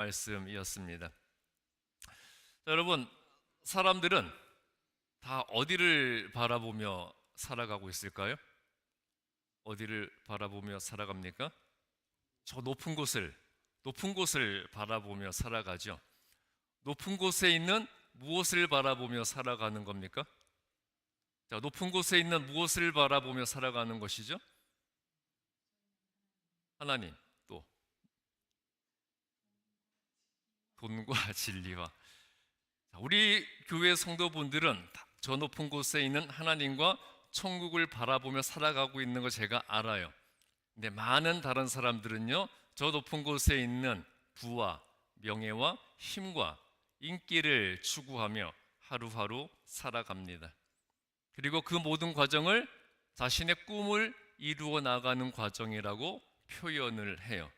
말씀이었습니다. 자, 여러분, 사람들은 다 어디를 바라보며 살아가고 있을까요? 어디를 바라보며 살아갑니까? 저 높은 곳을 바라보며 살아가죠. 높은 곳에 있는 무엇을 바라보며 살아가는 겁니까? 자, 높은 곳에 있는 무엇을 바라보며 살아가는 것이죠? 하나님, 또 돈과 진리와. 자, 우리 교회 성도분들은 저 높은 곳에 있는 하나님과 천국을 바라보며 살아가고 있는 거 제가 알아요. 근데 많은 다른 사람들은요, 저 높은 곳에 있는 부와 명예와 힘과 인기를 추구하며 하루하루 살아갑니다. 그리고 그 모든 과정을 자신의 꿈을 이루어 나가는 과정이라고 표현을 해요.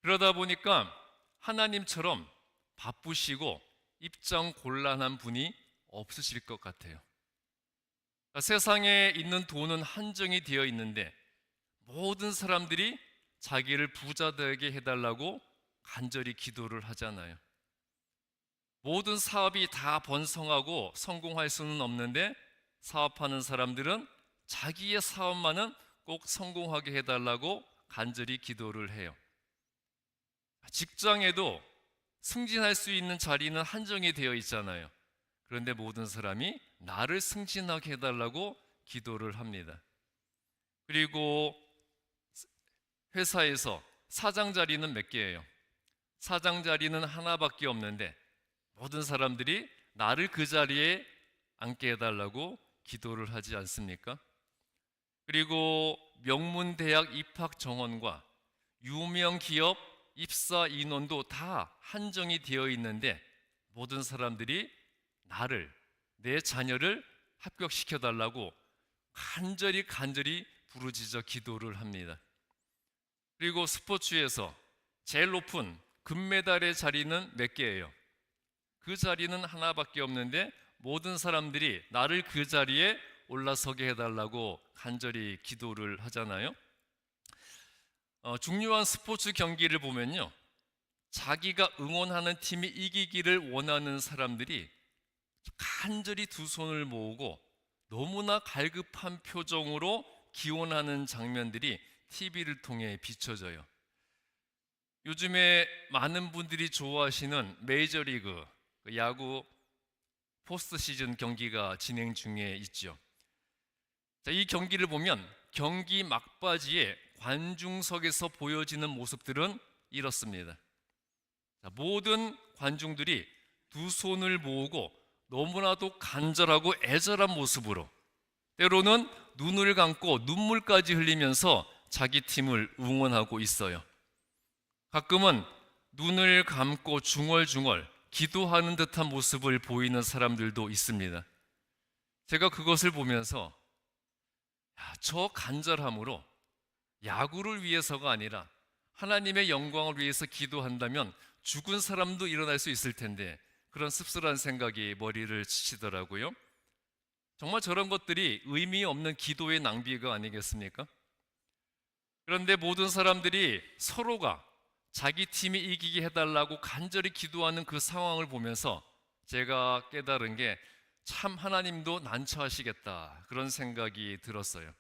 그러다 보니까 하나님처럼 바쁘시고 입장 곤란한 분이 없으실 것 같아요. 세상에 있는 돈은 한정이 되어 있는데 모든 사람들이 자기를 부자 되게 해달라고 간절히 기도를 하잖아요. 모든 사업이 다 번성하고 성공할 수는 없는데 사업하는 사람들은 자기의 사업만은 꼭 성공하게 해달라고 간절히 기도를 해요. 직장에도 승진할 수 있는 자리는 한정이 되어 있잖아요. 그런데 모든 사람이 나를 승진하게 해달라고 기도를 합니다. 그리고 회사에서 사장 자리는 몇 개예요? 사장 자리는 하나밖에 없는데 모든 사람들이 나를 그 자리에 앉게 해달라고 기도를 하지 않습니까? 그리고 명문 대학 입학 정원과 유명 기업 입사 인원도 다 한정이 되어 있는데 모든 사람들이 내 자녀를 합격시켜 달라고 간절히 부르짖어 기도를 합니다. 그리고 스포츠에서 제일 높은 금메달의 자리는 몇 개예요? 그 자리는 하나밖에 없는데 모든 사람들이 나를 그 자리에 올라서게 해달라고 간절히 기도를 하잖아요. 중요한 스포츠 경기를 보면요, 자기가 응원하는 팀이 이기기를 원하는 사람들이 간절히 두 손을 모으고 너무나 갈급한 표정으로 기원하는 장면들이 TV를 통해 비춰져요. 요즘에 많은 분들이 좋아하시는 메이저리그 야구 포스트 시즌 경기가 진행 중에 있죠. 자, 이 경기를 보면 경기 막바지에 관중석에서 보여지는 모습들은 이렇습니다. 자, 모든 관중들이 두 손을 모으고 너무나도 간절하고 애절한 모습으로, 때로는 눈을 감고 눈물까지 흘리면서 자기 팀을 응원하고 있어요. 가끔은 눈을 감고 중얼중얼 기도하는 듯한 모습을 보이는 사람들도 있습니다. 제가 그것을 보면서 저 간절함으로 야구를 위해서가 아니라 하나님의 영광을 위해서 기도한다면 죽은 사람도 일어날 수 있을 텐데, 그런 씁쓸한 생각이 머리를 치시더라고요. 정말 저런 것들이 의미 없는 기도의 낭비가 아니겠습니까? 그런데 모든 사람들이 서로가 자기 팀이 이기게 해달라고 간절히 기도하는 그 상황을 보면서 제가 깨달은 게 참 하나님도 난처하시겠다, 그런 생각이 들었어요.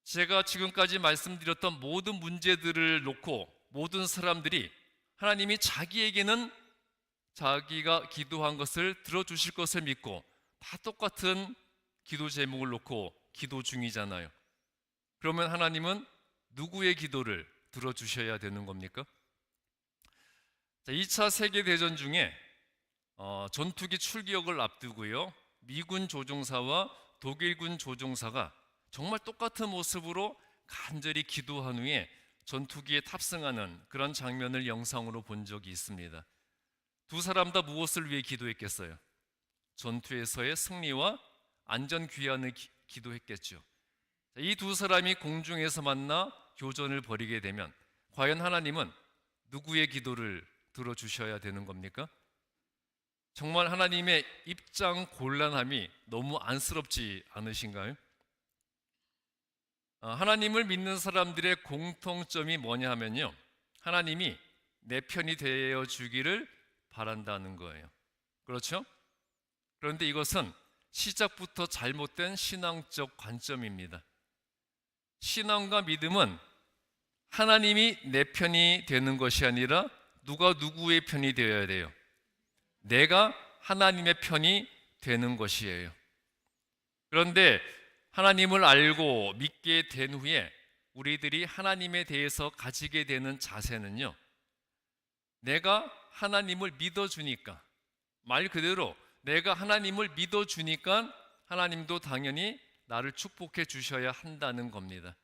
제가 지금까지 말씀드렸던 모든 문제들을 놓고 모든 사람들이 하나님이 자기에게는 자기가 기도한 것을 들어주실 것을 믿고 다 똑같은 기도 제목을 놓고 기도 중이잖아요. 그러면 하나님은 누구의 기도를 들어주셔야 되는 겁니까? 2차 세계대전 중에 전투기 출격을 앞두고요, 미군 조종사와 독일군 조종사가 정말 똑같은 모습으로 간절히 기도한 후에 전투기에 탑승하는 그런 장면을 영상으로 본 적이 있습니다. 두 사람 다 무엇을 위해 기도했겠어요? 전투에서의 승리와 안전 귀환을 기도했겠죠. 이 두 사람이 공중에서 만나 교전을 벌이게 되면 과연 하나님은 누구의 기도를 들어주셔야 되는 겁니까? 정말 하나님의 입장 곤란함이 너무 안쓰럽지 않으신가요? 하나님을 믿는 사람들의 공통점이 뭐냐 하면요, 하나님이 내 편이 되어 주기를 바란다는 거예요. 그렇죠? 그런데 이것은 시작부터 잘못된 신앙적 관점입니다. 신앙과 믿음은 하나님이 내 편이 되는 것이 아니라 누가 누구의 편이 되어야 돼요? 내가 하나님의 편이 되는 것이에요. 그런데 하나님을 알고 믿게 된 후에 우리들이 하나님에 대해서 가지게 되는 자세는요, 내가 하나님을 믿어주니까, 말 그대로 내가 하나님을 믿어주니까 하나님도 당연히 나를 축복해 주셔야 한다는 겁니다.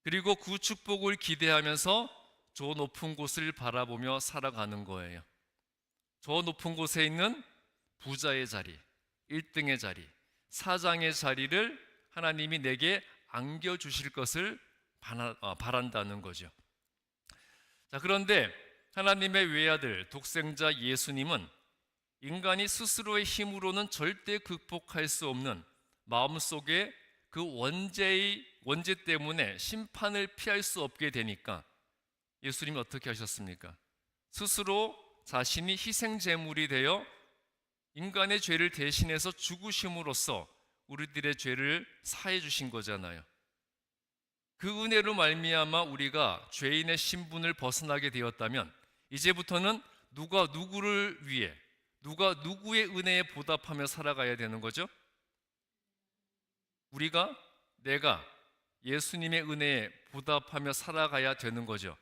그리고 그 축복을 기대하면서 저 높은 곳을 바라보며 살아가는 거예요. 저 높은 곳에 있는 부자의 자리, 1등의 자리, 사장의 자리를 하나님이 내게 안겨주실 것을 바란다는 거죠. 자, 그런데 하나님의 외아들, 독생자 예수님은 인간이 스스로의 힘으로는 절대 극복할 수 없는 마음속에 그 원죄 때문에 심판을 피할 수 없게 되니까 예수님이 어떻게 하셨습니까? 스스로 자신이 희생제물이 되어 인간의 죄를 대신해서 죽으심으로써 우리들의 죄를 사해 주신 거잖아요. 그 은혜로 말미암아 우리가 죄인의 신분을 벗어나게 되었다면 이제부터는 누가 누구를 위해, 누가 누구의 은혜에 보답하며 살아가야 되는 거죠? 내가 예수님의 은혜에 보답하며 살아가야 되는 거죠.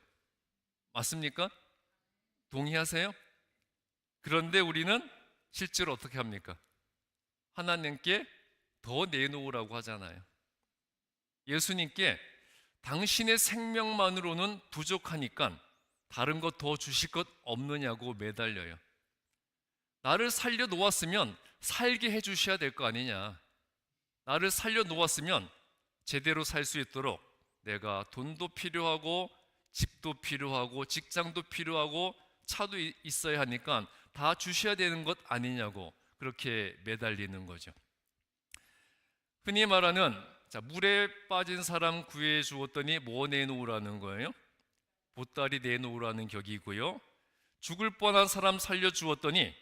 맞습니까? 동의하세요? 그런데 우리는 실제로 어떻게 합니까? 하나님께 더 내놓으라고 하잖아요. 예수님께 당신의 생명만으로는 부족하니까 다른 것 더 주실 것 없느냐고 매달려요. 나를 살려 놓았으면 살게 해 주셔야 될 거 아니냐. 나를 살려 놓았으면 제대로 살 수 있도록 내가 돈도 필요하고 집도 필요하고 직장도 필요하고 차도 있어야 하니까 다 주셔야 되는 것 아니냐고 그렇게 매달리는 거죠. 흔히 말하는 물에 빠진 사람 구해 주었더니 뭐 내놓으라는 거예요? 보따리 내놓으라는 격이고요. 죽을 뻔한 사람 살려 주었더니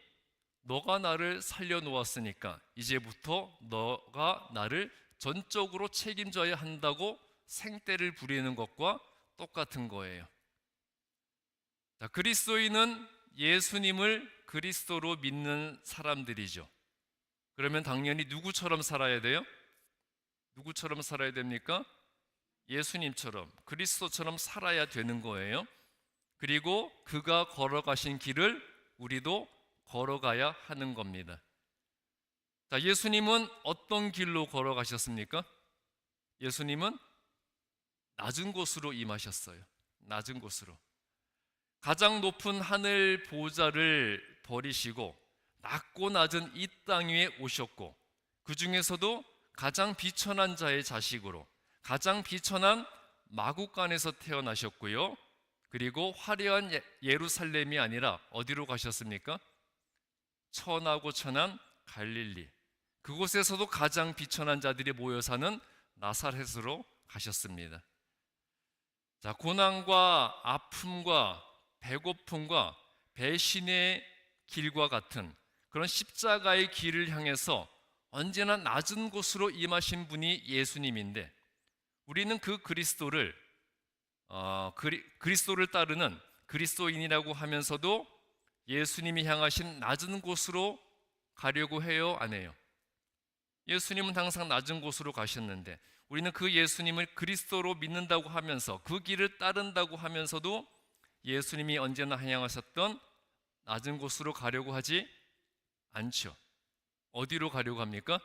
너가 나를 살려 놓았으니까 이제부터 너가 나를 전적으로 책임져야 한다고 생떼를 부리는 것과 똑같은 거예요. 자, 그리스도인은 예수님을 그리스도로 믿는 사람들이죠. 그러면 당연히 누구처럼 살아야 돼요? 누구처럼 살아야 됩니까? 예수님처럼, 그리스도처럼 살아야 되는 거예요. 그리고 그가 걸어가신 길을 우리도 걸어가야 하는 겁니다. 자, 예수님은 어떤 길로 걸어가셨습니까? 예수님은 낮은 곳으로 임하셨어요. 낮은 곳으로. 가장 높은 하늘 보좌를 버리시고 낮고 낮은 이 땅 위에 오셨고, 그 중에서도 가장 비천한 자의 자식으로 가장 비천한 마구간에서 태어나셨고요. 그리고 화려한 예루살렘이 아니라 어디로 가셨습니까? 천하고 천한 갈릴리, 그곳에서도 가장 비천한 자들이 모여 사는 나사렛으로 가셨습니다. 자, 고난과 아픔과 배고픔과 배신의 길과 같은 그런 십자가의 길을 향해서 언제나 낮은 곳으로 임하신 분이 예수님인데, 우리는 그 그리스도를 따르는 그리스도인이라고 하면서도 예수님이 향하신 낮은 곳으로 가려고 해요, 안 해요? 예수님은 항상 낮은 곳으로 가셨는데 우리는 그 예수님을 그리스도로 믿는다고 하면서 그 길을 따른다고 하면서도 예수님이 언제나 향하셨던 낮은 곳으로 가려고 하지 않죠. 어디로 가려고 합니까?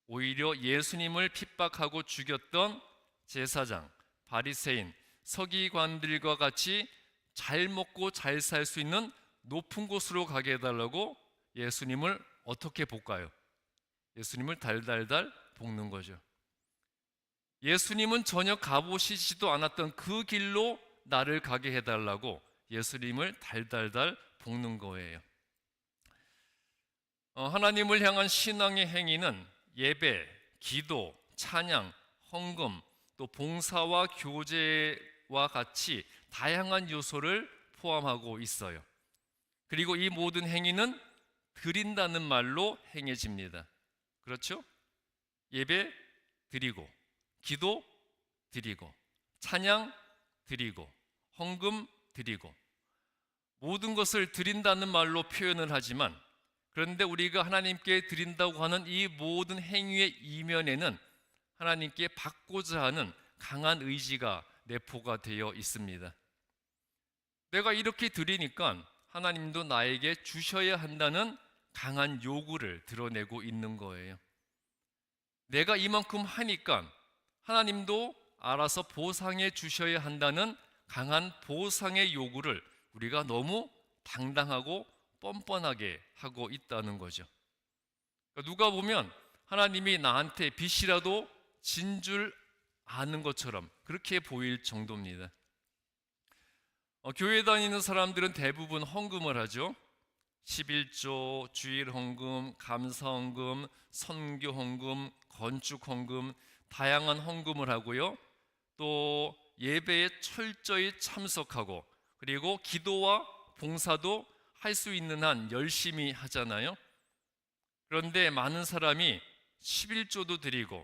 오히려 예수님을 핍박하고 죽였던 제사장, 바리새인, 서기관들과 같이 잘 먹고 잘 살 수 있는 높은 곳으로 가게 해달라고 예수님을 어떻게 볶아요? 예수님을 달달달 볶는 거죠. 예수님은 전혀 가보시지도 않았던 그 길로 나를 가게 해달라고 예수님을 달달달 볶는 거예요. 하나님을 향한 신앙의 행위는 예배, 기도, 찬양, 헌금, 또 봉사와 교제와 같이 다양한 요소를 포함하고 있어요. 그리고 이 모든 행위는 드린다는 말로 행해집니다. 그렇죠? 예배 드리고, 기도 드리고, 찬양 드리고, 헌금 드리고, 모든 것을 드린다는 말로 표현을 하지만, 그런데 우리가 하나님께 드린다고 하는 이 모든 행위의 이면에는 하나님께 받고자 하는 강한 의지가 내포가 되어 있습니다. 내가 이렇게 드리니까 하나님도 나에게 주셔야 한다는 강한 요구를 드러내고 있는 거예요. 내가 이만큼 하니까 하나님도 알아서 보상해 주셔야 한다는 강한 보상의 요구를 우리가 너무 당당하고 뻔뻔하게 하고 있다는 거죠. 누가 보면 하나님이 나한테 빚이라도 진 줄 아는 것처럼 그렇게 보일 정도입니다. 교회 다니는 사람들은 대부분 헌금을 하죠. 11조, 주일 헌금, 감사 헌금, 선교 헌금, 건축 헌금, 다양한 헌금을 하고요. 또 예배에 철저히 참석하고, 그리고 기도와 봉사도 할 수 있는 한 열심히 하잖아요. 그런데 많은 사람이 11조도 드리고,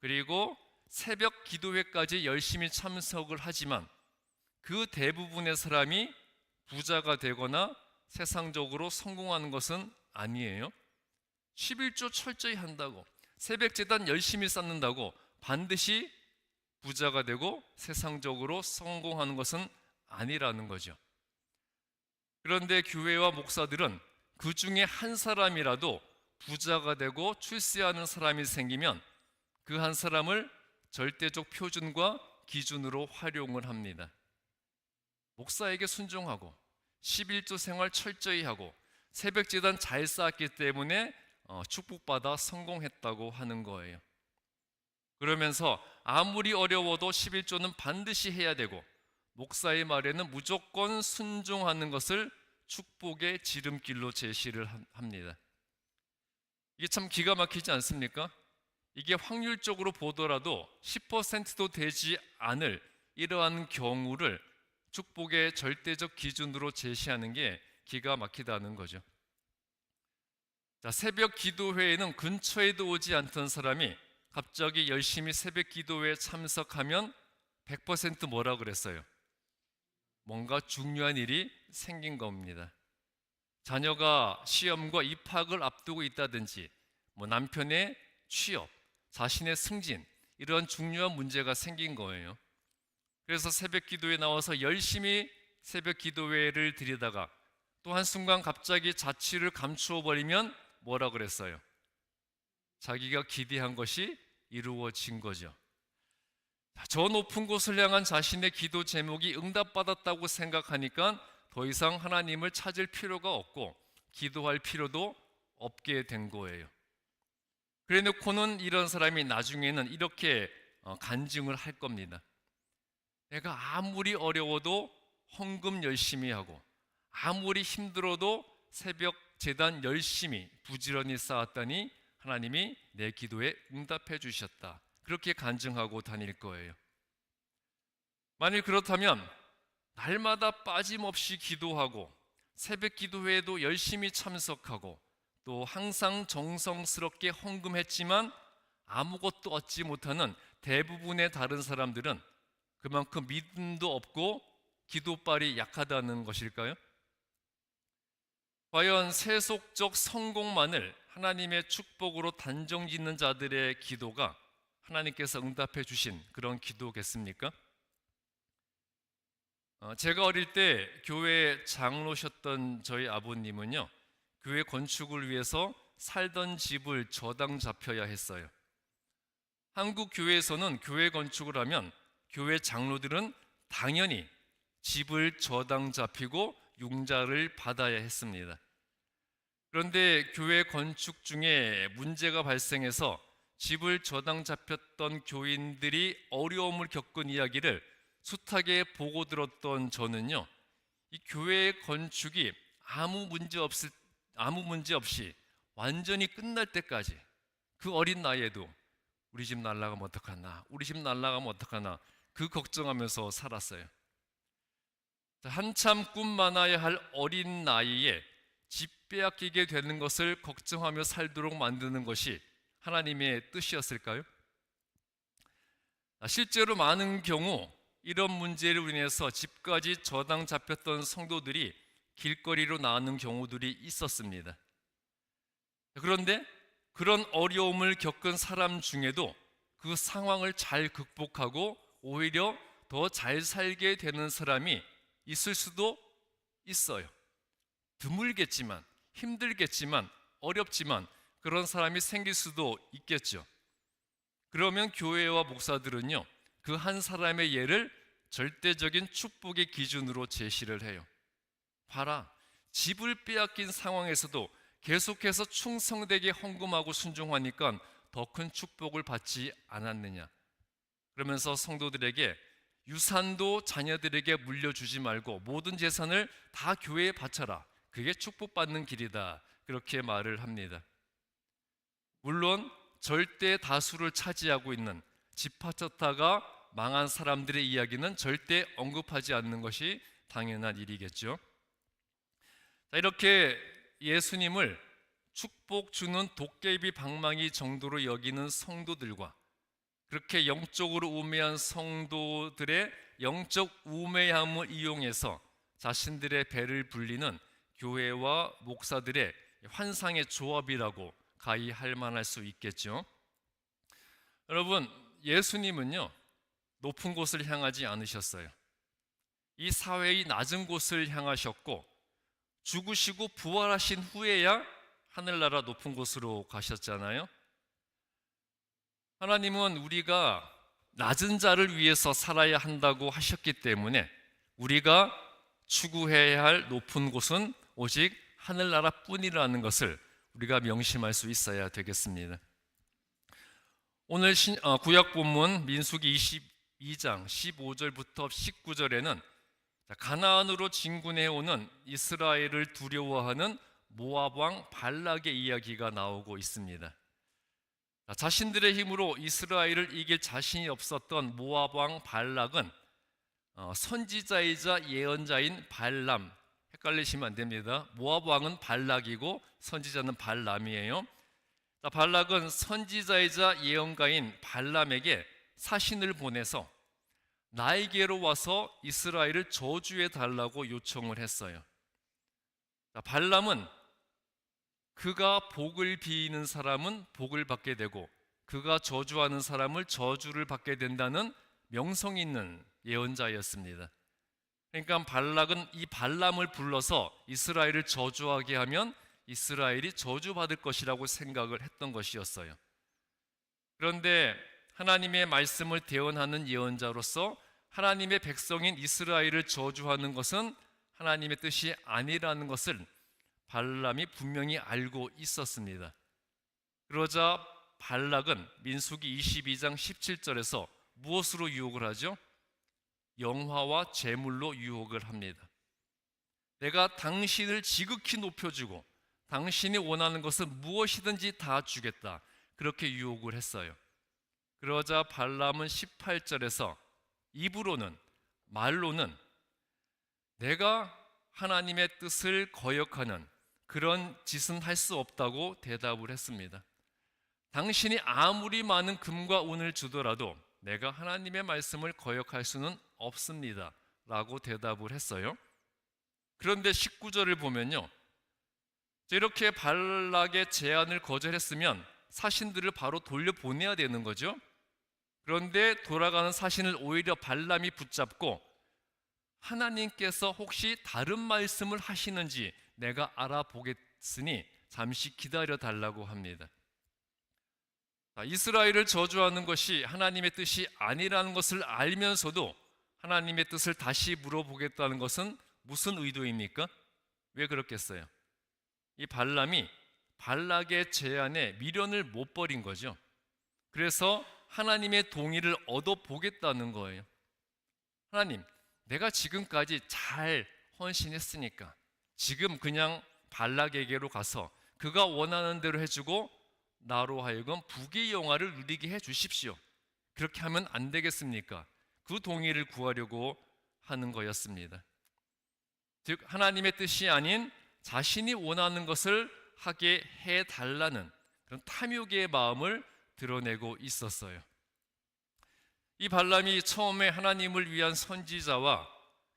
그리고 새벽 기도회까지 열심히 참석을 하지만 그 대부분의 사람이 부자가 되거나 세상적으로 성공하는 것은 아니에요. 11조 철저히 한다고, 새벽 제단 열심히 쌓는다고 반드시 부자가 되고 세상적으로 성공하는 것은 아니라는 거죠. 그런데 교회와 목사들은 그 중에 한 사람이라도 부자가 되고 출세하는 사람이 생기면 그 한 사람을 절대적 표준과 기준으로 활용을 합니다. 목사에게 순종하고 11조 생활 철저히 하고 새벽 제단 잘 쌓았기 때문에 축복받아 성공했다고 하는 거예요. 그러면서 아무리 어려워도 11조는 반드시 해야 되고 목사의 말에는 무조건 순종하는 것을 축복의 지름길로 제시를 합니다. 이게 참 기가 막히지 않습니까? 이게 확률적으로 보더라도 10%도 되지 않을 이러한 경우를 축복의 절대적 기준으로 제시하는 게 기가 막히다는 거죠. 자, 새벽 기도회에는 근처에도 오지 않던 사람이 갑자기 열심히 새벽 기도회에 참석하면 100% 뭐라 그랬어요? 뭔가 중요한 일이 생긴 겁니다. 자녀가 시험과 입학을 앞두고 있다든지, 남편의 취업, 자신의 승진, 이런 중요한 문제가 생긴 거예요. 그래서 새벽 기도에 나와서 열심히 새벽 기도회를 드리다가 또 한순간 갑자기 자취를 감추어 버리면 뭐라 그랬어요? 자기가 기대한 것이 이루어진 거죠. 저 높은 곳을 향한 자신의 기도 제목이 응답받았다고 생각하니까 더 이상 하나님을 찾을 필요가 없고 기도할 필요도 없게 된 거예요. 그래 놓고는 이런 사람이 나중에는 이렇게 간증을 할 겁니다. 내가 아무리 어려워도 헌금 열심히 하고 아무리 힘들어도 새벽 제단 열심히 부지런히 쌓았더니 하나님이 내 기도에 응답해 주셨다. 그렇게 간증하고 다닐 거예요. 만일 그렇다면 날마다 빠짐없이 기도하고 새벽 기도회에도 열심히 참석하고 또 항상 정성스럽게 헌금했지만 아무것도 얻지 못하는 대부분의 다른 사람들은 그만큼 믿음도 없고 기도빨이 약하다는 것일까요? 과연 세속적 성공만을 하나님의 축복으로 단정 짓는 자들의 기도가 하나님께서 응답해 주신 그런 기도겠습니까? 제가 어릴 때 교회 장로셨던 저희 아버님은요, 교회 건축을 위해서 살던 집을 저당 잡혀야 했어요. 한국 교회에서는 교회 건축을 하면 교회 장로들은 당연히 집을 저당 잡히고 융자를 받아야 했습니다. 그런데 교회 건축 중에 문제가 발생해서 집을 저당 잡혔던 교인들이 어려움을 겪은 이야기를 숱하게 보고 들었던 저는요, 이 교회 건축이 아무 문제 없이 완전히 끝날 때까지 그 어린 나이에도 우리 집 날아가면 어떡하나, 우리 집 날아가면 어떡하나 그 걱정하면서 살았어요. 한참 꿈 많아야 할 어린 나이에 집 빼앗기게 되는 것을 걱정하며 살도록 만드는 것이 하나님의 뜻이었을까요? 실제로 많은 경우 이런 문제로 인해서 집까지 저당 잡혔던 성도들이 길거리로 나오는 경우들이 있었습니다. 그런데 그런 어려움을 겪은 사람 중에도 그 상황을 잘 극복하고 오히려 더 잘 살게 되는 사람이 있을 수도 있어요. 드물겠지만, 힘들겠지만, 어렵지만 그런 사람이 생길 수도 있겠죠. 그러면 교회와 목사들은요, 그 한 사람의 예를 절대적인 축복의 기준으로 제시를 해요. 봐라, 집을 빼앗긴 상황에서도 계속해서 충성되게 헌금하고 순종하니까 더 큰 축복을 받지 않았느냐. 그러면서 성도들에게 유산도 자녀들에게 물려주지 말고 모든 재산을 다 교회에 바쳐라. 그게 축복받는 길이다. 그렇게 말을 합니다. 물론 절대 다수를 차지하고 있는 집 바쳤다가 망한 사람들의 이야기는 절대 언급하지 않는 것이 당연한 일이겠죠. 이렇게 예수님을 축복 주는 도깨비 방망이 정도로 여기는 성도들과 그렇게 영적으로 우매한 성도들의 영적 우매함을 이용해서 자신들의 배를 불리는 교회와 목사들의 환상의 조합이라고 가히 할 만할 수 있겠죠. 여러분, 예수님은요, 높은 곳을 향하지 않으셨어요. 이 사회의 낮은 곳을 향하셨고 죽으시고 부활하신 후에야 하늘나라 높은 곳으로 가셨잖아요. 하나님은 우리가 낮은 자를 위해서 살아야 한다고 하셨기 때문에 우리가 추구해야 할 높은 곳은 오직 하늘나라 뿐이라는 것을 우리가 명심할 수 있어야 되겠습니다. 오늘 구약 본문 민수기 22장 15절부터 19절에는 가나안으로 진군해 오는 이스라엘을 두려워하는 모압 왕 발락의 이야기가 나오고 있습니다. 자신들의 힘으로 이스라엘을 이길 자신이 없었던 모압 왕 발락은 선지자이자 예언자인 발람, 헷갈리시면 안 됩니다. 모압 왕은 발락이고 선지자는 발람이에요. 발락은 선지자이자 예언가인 발람에게 사신을 보내서 나에게로 와서 이스라엘을 저주해 달라고 요청을 했어요. 발람은 그가 복을 비는 사람은 복을 받게 되고 그가 저주하는 사람을 저주를 받게 된다는 명성 있는 예언자였습니다. 그러니까 발락은 이 발람을 불러서 이스라엘을 저주하게 하면 이스라엘이 저주받을 것이라고 생각을 했던 것이었어요. 그런데 하나님의 말씀을 대언하는 예언자로서 하나님의 백성인 이스라엘을 저주하는 것은 하나님의 뜻이 아니라는 것을 발람이 분명히 알고 있었습니다. 그러자 발락은 민수기 22장 17절에서 무엇으로 유혹을 하죠? 영화와 재물로 유혹을 합니다. 내가 당신을 지극히 높여주고 당신이 원하는 것은 무엇이든지 다 주겠다. 그렇게 유혹을 했어요. 그러자 발람은 18절에서 입으로는, 말로는 내가 하나님의 뜻을 거역하는 그런 짓은 할 수 없다고 대답을 했습니다. 당신이 아무리 많은 금과 은을 주더라도 내가 하나님의 말씀을 거역할 수는 없습니다 라고 대답을 했어요. 그런데 19절을 보면요, 이렇게 발락의 제안을 거절했으면 사신들을 바로 돌려보내야 되는 거죠. 그런데 돌아가는 사신을 오히려 발람이 붙잡고 하나님께서 혹시 다른 말씀을 하시는지 내가 알아보겠으니 잠시 기다려 달라고 합니다. 이스라엘을 저주하는 것이 하나님의 뜻이 아니라는 것을 알면서도 하나님의 뜻을 다시 물어보겠다는 것은 무슨 의도입니까? 왜 그렇겠어요? 이 발람이 발락의 제안에 미련을 못 버린 거죠. 그래서 하나님의 동의를 얻어보겠다는 거예요. 하나님, 내가 지금까지 잘 헌신했으니까 지금 그냥 발락에게로 가서 그가 원하는 대로 해주고 나로 하여금 부귀 영화를 누리게 해주십시오. 그렇게 하면 안 되겠습니까? 그 동의를 구하려고 하는 거였습니다. 즉 하나님의 뜻이 아닌 자신이 원하는 것을 하게 해달라는 그런 탐욕의 마음을 드러내고 있었어요. 이 발람이 처음에 하나님을 위한 선지자와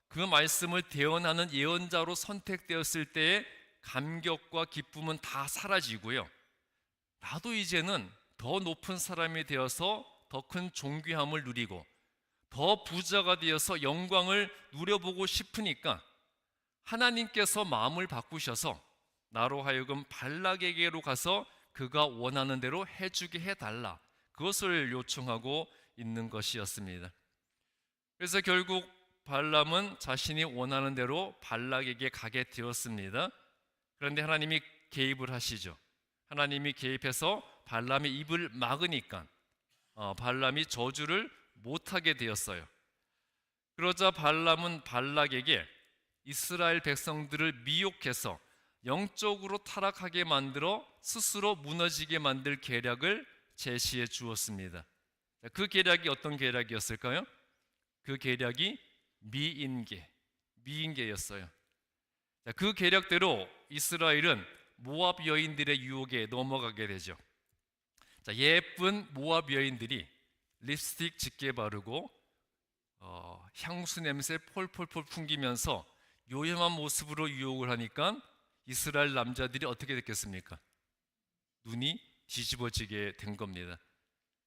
그 말씀을 대언하는 예언자로 선택되었을 때의 감격과 기쁨은 다 사라지고요. 나도 이제는 더 높은 사람이 되어서 더 큰 존귀함을 누리고 더 부자가 되어서 영광을 누려보고 싶으니까 하나님께서 마음을 바꾸셔서 나로 하여금 발락에게로 가서 그가 원하는 대로 해주게 해달라, 그것을 요청하고 있는 것이었습니다. 그래서 결국 발람은 자신이 원하는 대로 발락에게 가게 되었습니다. 그런데 하나님이 개입을 하시죠. 하나님이 개입해서 발람의 입을 막으니까 발람이 저주를 못하게 되었어요. 그러자 발람은 발락에게 이스라엘 백성들을 미혹해서 영적으로 타락하게 만들어 스스로 무너지게 만들 계략을 제시해 주었습니다. 그 계략이 어떤 계략이었을까요? 그 계략이 미인계였어요. 그 계략대로 이스라엘은 모압 여인들의 유혹에 넘어가게 되죠. 예쁜 모압 여인들이 립스틱 짙게 바르고 향수 냄새 폴폴폴 풍기면서 요염한 모습으로 유혹을 하니까 이스라엘 남자들이 어떻게 됐겠습니까? 눈이 뒤집어지게 된 겁니다.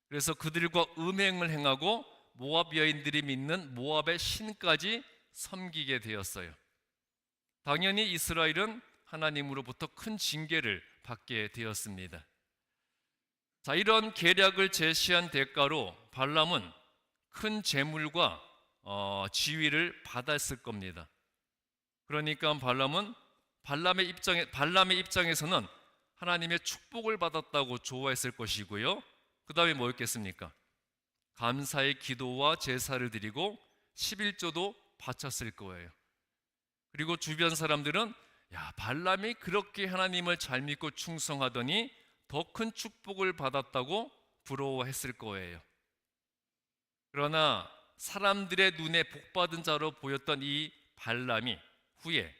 그래서 그들과 음행을 행하고 모압 여인들이 믿는 모압의 신까지 섬기게 되었어요. 당연히 이스라엘은 하나님으로부터 큰 징계를 받게 되었습니다. 자, 이런 계략을 제시한 대가로 발람은 큰 재물과 지위를 받았을 겁니다. 그러니까 발람의 입장에서는 하나님의 축복을 받았다고 좋아했을 것이고요. 그 다음에 뭐였겠습니까? 감사의 기도와 제사를 드리고 11조도 바쳤을 거예요. 그리고 주변 사람들은 발람이 그렇게 하나님을 잘 믿고 충성하더니 더 큰 축복을 받았다고 부러워했을 거예요. 그러나 사람들의 눈에 복받은 자로 보였던 이 발람이 후에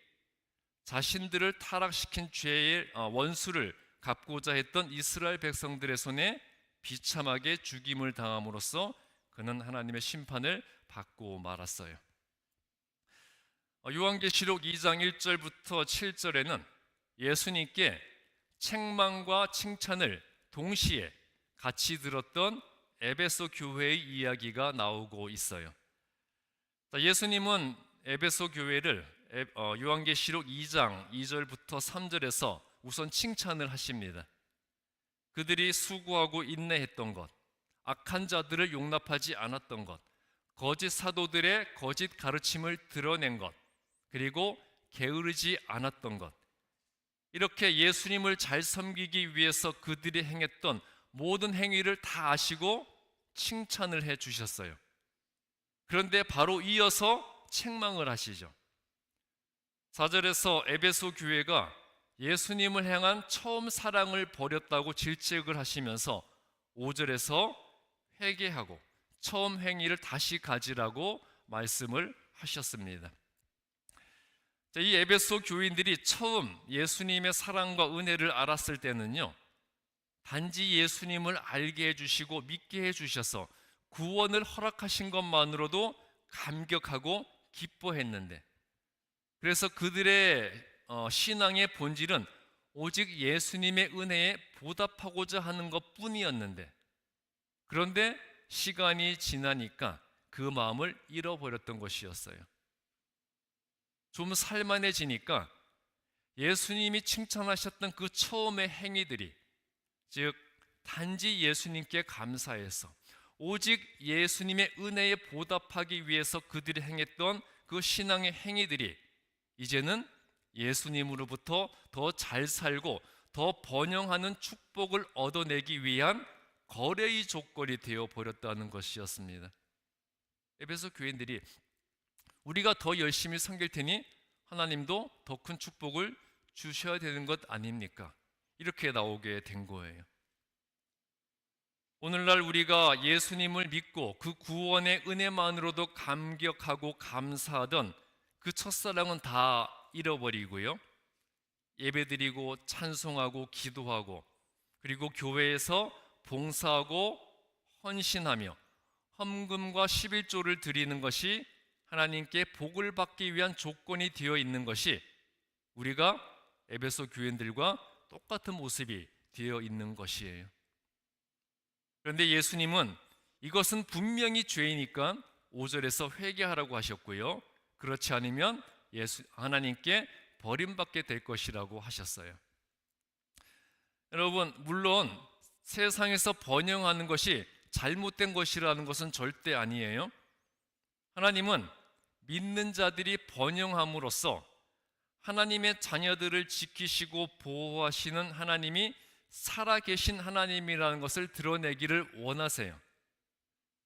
자신들을 타락시킨 죄의 원수를 갚고자 했던 이스라엘 백성들의 손에 비참하게 죽임을 당함으로써 그는 하나님의 심판을 받고 말았어요. 요한계시록 2장 1절부터 7절에는 예수님께 책망과 칭찬을 동시에 같이 들었던 에베소 교회의 이야기가 나오고 있어요. 예수님은 에베소 교회를 요한계시록 2장 2절부터 3절에서 우선 칭찬을 하십니다. 그들이 수고하고 인내했던 것, 악한 자들을 용납하지 않았던 것, 거짓 사도들의 거짓 가르침을 드러낸 것, 그리고 게으르지 않았던 것, 이렇게 예수님을 잘 섬기기 위해서 그들이 행했던 모든 행위를 다 아시고 칭찬을 해 주셨어요. 그런데 바로 이어서 책망을 하시죠. 4절에서 에베소 교회가 예수님을 향한 처음 사랑을 버렸다고 질책을 하시면서 5절에서 회개하고 처음 행위를 다시 가지라고 말씀을 하셨습니다. 이 에베소 교인들이 처음 예수님의 사랑과 은혜를 알았을 때는요, 단지 예수님을 알게 해주시고 믿게 해주셔서 구원을 허락하신 것만으로도 감격하고 기뻐했는데, 그래서 그들의 신앙의 본질은 오직 예수님의 은혜에 보답하고자 하는 것뿐이었는데, 그런데 시간이 지나니까 그 마음을 잃어버렸던 것이었어요. 좀 살만해지니까 예수님이 칭찬하셨던 그 처음의 행위들이, 즉 단지 예수님께 감사해서 오직 예수님의 은혜에 보답하기 위해서 그들이 행했던 그 신앙의 행위들이 이제는 예수님으로부터 더 잘 살고 더 번영하는 축복을 얻어내기 위한 거래의 조건이 되어 버렸다는 것이었습니다. 에베소 교인들이 우리가 더 열심히 섬길 테니 하나님도 더 큰 축복을 주셔야 되는 것 아닙니까? 이렇게 나오게 된 거예요. 오늘날 우리가 예수님을 믿고 그 구원의 은혜만으로도 감격하고 감사하던 그 첫사랑은 다 잃어버리고요. 예배드리고 찬송하고 기도하고 그리고 교회에서 봉사하고 헌신하며 헌금과 11조를 드리는 것이 하나님께 복을 받기 위한 조건이 되어 있는 것이 우리가 에베소 교인들과 똑같은 모습이 되어 있는 것이에요. 그런데 예수님은 이것은 분명히 죄이니까 5절에서 회개하라고 하셨고요. 그렇지 않으면 하나님께 버림받게 될 것이라고 하셨어요. 여러분, 물론 세상에서 번영하는 것이 잘못된 것이라는 것은 절대 아니에요. 하나님은 믿는 자들이 번영함으로써 하나님의 자녀들을 지키시고 보호하시는 하나님이 살아계신 하나님이라는 것을 드러내기를 원하세요.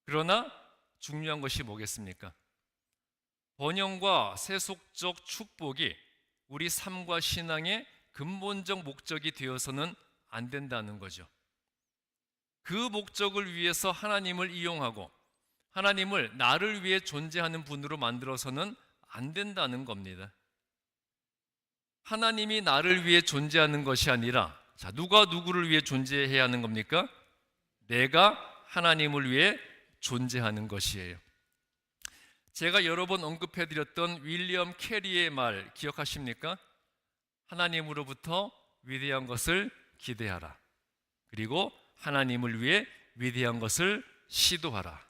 그러나 중요한 것이 뭐겠습니까? 번영과 세속적 축복이 우리 삶과 신앙의 근본적 목적이 되어서는 안 된다는 거죠. 그 목적을 위해서 하나님을 이용하고 하나님을 나를 위해 존재하는 분으로 만들어서는 안 된다는 겁니다. 하나님이 나를 위해 존재하는 것이 아니라 누가 누구를 위해 존재해야 하는 겁니까? 내가 하나님을 위해 존재하는 것이에요. 제가 여러 번 언급해드렸던 윌리엄 캐리의 말 기억하십니까? 하나님으로부터 위대한 것을 기대하라. 그리고 하나님을 위해 위대한 것을 시도하라.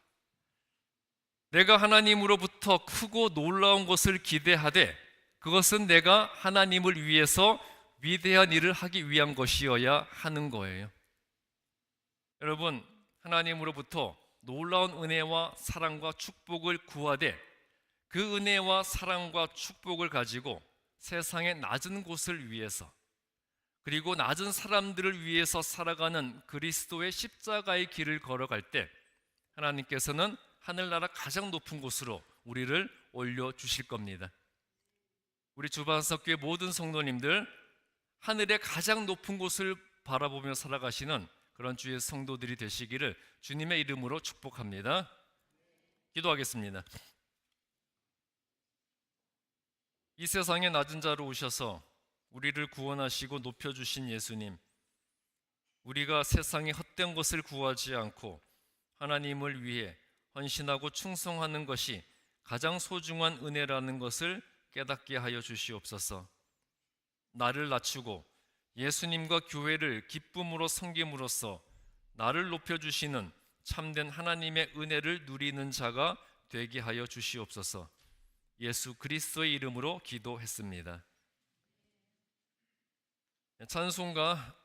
내가 하나님으로부터 크고 놀라운 것을 기대하되 그것은 내가 하나님을 위해서 위대한 일을 하기 위한 것이어야 하는 거예요. 여러분, 하나님으로부터 놀라운 은혜와 사랑과 축복을 구하되 그 은혜와 사랑과 축복을 가지고 세상의 낮은 곳을 위해서 그리고 낮은 사람들을 위해서 살아가는 그리스도의 십자가의 길을 걸어갈 때 하나님께서는 하늘나라 가장 높은 곳으로 우리를 올려주실 겁니다. 우리 주반석교회 모든 성도님들 하늘의 가장 높은 곳을 바라보며 살아가시는 그런 주의 성도들이 되시기를 주님의 이름으로 축복합니다. 기도하겠습니다. 이 세상의 낮은 자로 오셔서 우리를 구원하시고 높여주신 예수님, 우리가 세상의 헛된 것을 구하지 않고 하나님을 위해 헌신하고 충성하는 것이 가장 소중한 은혜라는 것을 깨닫게 하여 주시옵소서. 나를 낮추고 예수님과 교회를 기쁨으로 섬김으로써 나를 높여주시는 참된 하나님의 은혜를 누리는 자가 되게 하여 주시옵소서. 예수 그리스도의 이름으로 기도했습니다. 찬송가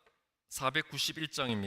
491장입니다.